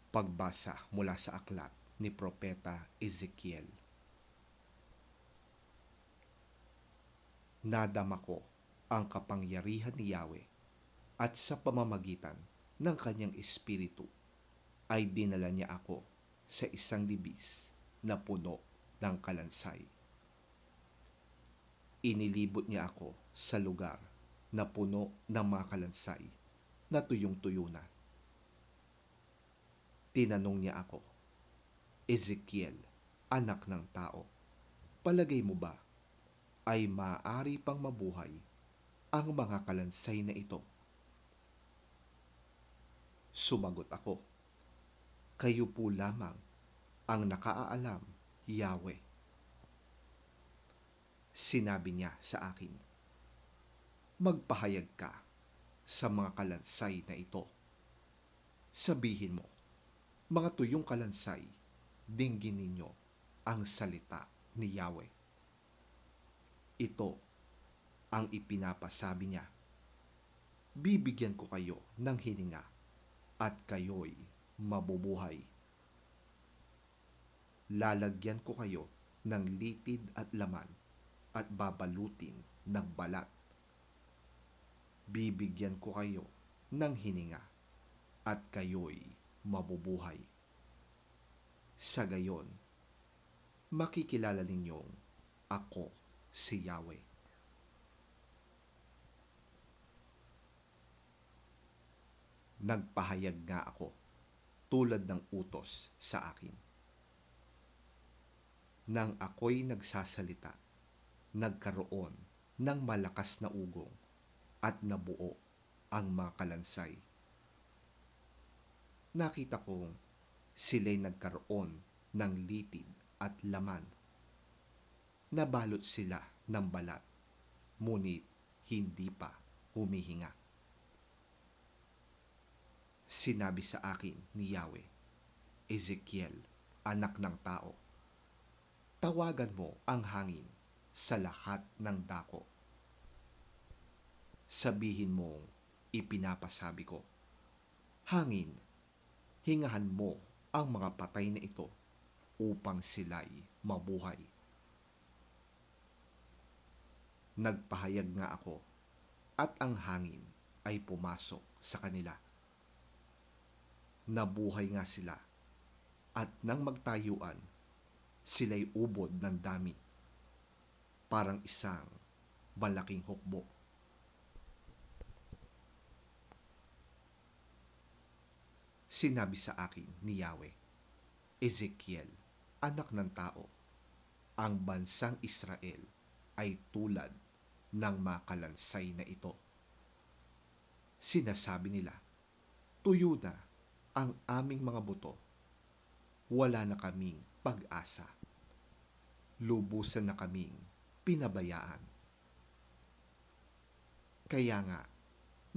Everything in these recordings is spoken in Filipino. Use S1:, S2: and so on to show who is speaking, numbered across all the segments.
S1: Pagbasa mula sa aklat ni Propeta Ezekiel. Nadama ko ang kapangyarihan ni Yahweh at sa pamamagitan ng kanyang espiritu ay dinala niya ako sa isang libis na puno ng kalansay. Inilibot niya ako sa lugar na puno ng mga kalansay na tuyong-tuyo na. Tinanong niya ako, Ezekiel, anak ng tao, palagay mo ba ay maaari pang mabuhay ang mga kalansay na ito? Sumagot ako, kayo po lamang ang nakaalam, Yahweh. Sinabi niya sa akin, magpahayag ka sa mga kalansay na ito. Sabihin mo, mga tuyong kalansay, dinggin ninyo ang salita ni Yahweh. Ito ang ipinapasabi niya. Bibigyan ko kayo ng hininga at kayo'y mabubuhay. Lalagyan ko kayo ng litid at laman at babalutin ng balat. Bibigyan ko kayo ng hininga at kayo'y mabubuhay. Sa gayon, makikilala ninyong ako si Yahweh. Nagpahayag nga ako tulad ng utos sa akin. Nang ako'y nagsasalita, nagkaroon ng malakas na ugong at nabuo ang mga kalansay. Nakita kong sila'y nagkaroon ng litid at laman. Nabalot sila ng balat, ngunit hindi pa humihinga. Sinabi sa akin ni Yahweh, Ezekiel, anak ng tao, tawagan mo ang hangin sa lahat ng dako. Sabihin mong ipinapasabi ko, hangin, hingahan mo ang mga patay na ito upang sila'y mabuhay. Nagpahayag nga ako at ang hangin ay pumasok sa kanila. Nabuhay nga sila at nang magtayuan, sila'y ubod ng dami, parang isang malaking hukbo. Sinabi sa akin ni Yahweh, Ezekiel, anak ng tao, ang bansang Israel ay tulad ng mga kalansay na ito. Sinasabi nila, tuyo na ang aming mga buto. Wala na kaming pag-asa. Lubusan na kaming pinabayaan. Kaya nga,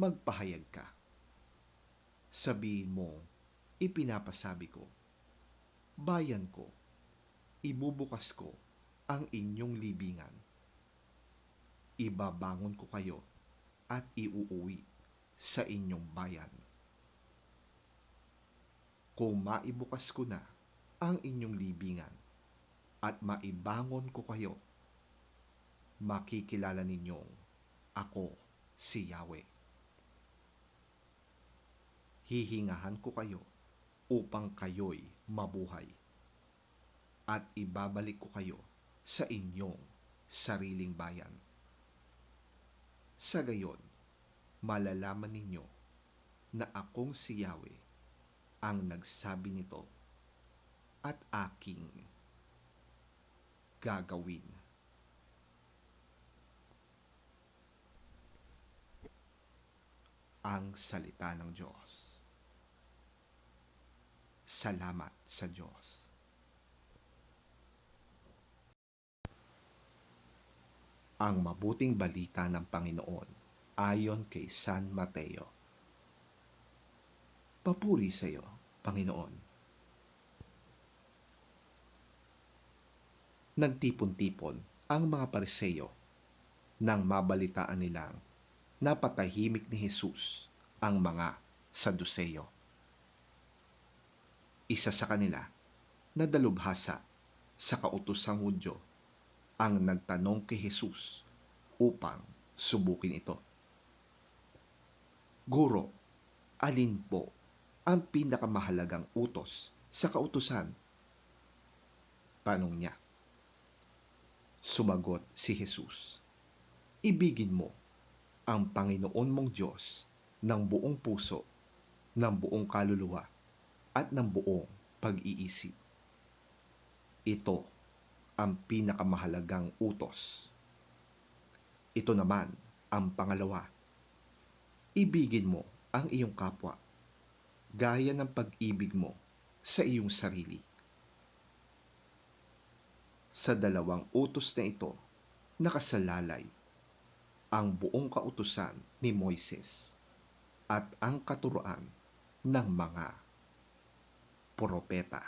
S1: magpahayag ka. Sabihin mo, ipinapasabi ko, bayan ko, ibubukas ko ang inyong libingan. Ibabangon ko kayo at iuuwi sa inyong bayan. Kung maibukas ko na ang inyong libingan at maibangon ko kayo, makikilala ninyong ako si Yahweh. Hihingahan ko kayo upang kayo'y mabuhay at ibabalik ko kayo sa inyong sariling bayan. Sa gayon, malalaman ninyo na akong si Yahweh ang nagsabi nito at aking gagawin. Ang salita ng Diyos. Salamat sa Diyos. Ang mabuting balita ng Panginoon ayon kay San Mateo. Papuri sa iyo, Panginoon. Nagtipon-tipon ang mga Pariseyo nang mabalitaan nilang napatahimik ni Jesus ang mga Saduseyo. Isa sa kanila na dalubhasa sa kautosang Hudyo ang nagtanong kay Jesus upang subukin ito. Guro, alin po ang pinakamahalagang utos sa kautusan? Tanong niya. Sumagot si Jesus, ibigin mo ang Panginoon mong Diyos ng buong puso, ng buong kaluluwa, at ng buong pag-iisip. Ito ang pinakamahalagang utos. Ito naman ang pangalawa. Ibigin mo ang iyong kapwa, gaya ng pag-ibig mo sa iyong sarili. Sa dalawang utos na ito, nakasalalay ang buong kautusan ni Moises at ang katuroan ng mga propeta.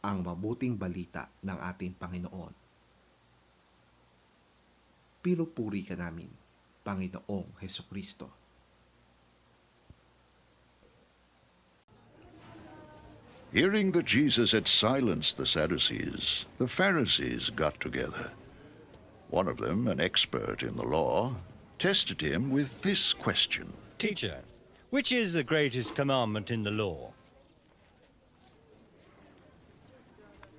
S1: Ang mabuting balita ng ating Panginoon. Pinupuri ka namin, Panginoong Hesukristo.
S2: Hearing that Jesus had silenced the Sadducees, the Pharisees got together. One of them, an expert in the law, tested him with this question.
S3: Teacher, which is the greatest commandment in the law?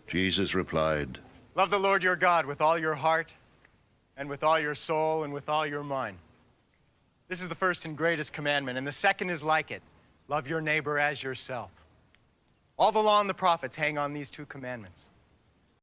S2: Jesus replied,
S4: Love the Lord your God with all your heart, and with all your soul, and with all your mind. This is the first and greatest commandment, and the second is like it. Love your neighbor as yourself. All the law and the prophets hang on these two commandments.